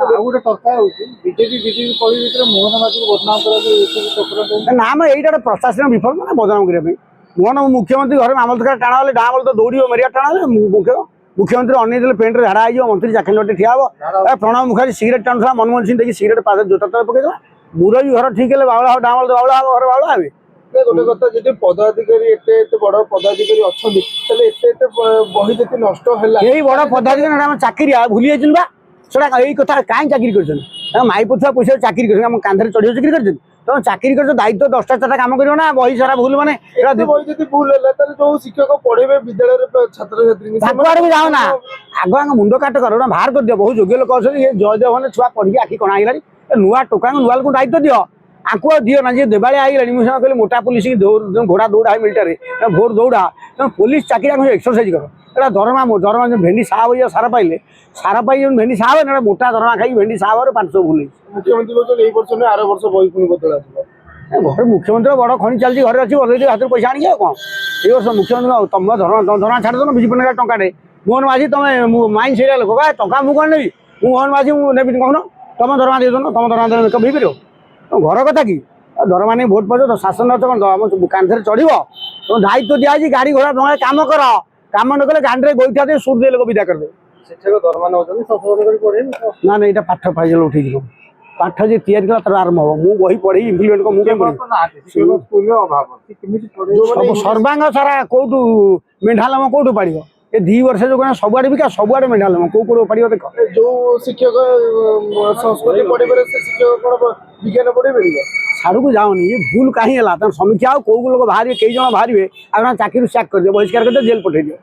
गोटे चर्चा बीजेपी मोहन माझी को बदनाम ना आम यही प्रशासन विफल ना बदनाम करने मोहन मुख्यमंत्री घर मामल टाणा हेल्ले डाँ तो दौड़ मेरिया टाणा मुख्यमंत्री अनेक पेंट रे झाड़ा हो मंत्री चाकरी लटे ठिया हे प्रणब मुखर्जी सिगरेट टाणुला मनमोहन सिंह देखिए सिगरेट पास जोता तले पकईला मुरई घर ठीक है बावला डाँवल तो बावला घर बावला हे गोटे कथा जी पदाधिकारी एत बड़ पदाधिकारी अच्छा बही जी नष्ट है यही बड़ पदाधिकारी चाकरी भूली जाइए बा सेटा यही कथा कहीं चाकरी कर माई पुछुआ पैसा चाकरी कर कांधे चढ़िया चाकरी कर तुम चाकरी कर दायित्व 10टा 4टा काम कर ना बही सारा भूल माने बही जी भूल है जो शिक्षक पढ़े विद्यालय छात्र छात्री भी जाओ ना आग आग मुंड काट कर बाहर कर दियो बहुत योग्य लोक अच्छे जयदेव मैंने छुआ पढ़ी आखि कणा है नुआ टोका नुआ लोक दायित्व दियो आंकु दियो ना जी देवाली आई मुझे कहली मोटा पुलिस घोड़ा दौड़ा है मिलिटारी भोर दौड़ा तुम पुलिस चाकरी एक्सरसाइज कर एटा दरमा दरमा भेंडी साह हो सारा पाइले सारा पाई भेंडी साह ना मोटा दरमा खाई भेंडी साह 500 भूल मुख्यमंत्री कहते वर्ष नहीं 8 वर्ष बही पुणी बदल घर मुख्यमंत्री बड़ खनि चलती घर अच्छी बदल हाथ पैसा आनी कौन ये वर्ष मुख्यमंत्री तुम धरणा छाड़ दो विजु पट्टनायक टंकाटे मोहन माझी तुम माइन से लोक टंका मुझे नेबी मोहन माझी नेबी कहून तुम दरमा दे दो तुम दरमा दे कभी घर कथा कि दरमा नहीं भोट पड़ो तो शासन कौन कांधे चढ़ तुम दायित्व दिखाई गाड़ी घोड़ा तुम्हारे काम कर काम न कले गांडे गोईठा दे सुर दे लोक विदा कर दे शिक्षक दरमा नौकरी ना ना यहाँ पाठ फाइल उठे पाठ जी तैयारी कला तर आरंभ हम मु बही पढ़ी इम्प्लीमेंट को मुझे सर्वांग सारा कौटू मेढालम कौटू पाड़ ये 2 वर्ष जो सबुआड़े बिका सबुआड़े मेढालम कौ कौ पाड़ देख जो शिक्षक संस्कृति पढ़े शिक्षक विज्ञान पढ़े साड़ू को जाओनी ये भूल कहीं है समीक्षा कौ लोग बाहर कई जन बाहर चाकरी चेक कर दियो बहिष्कार कर दियो जेल पठे दियो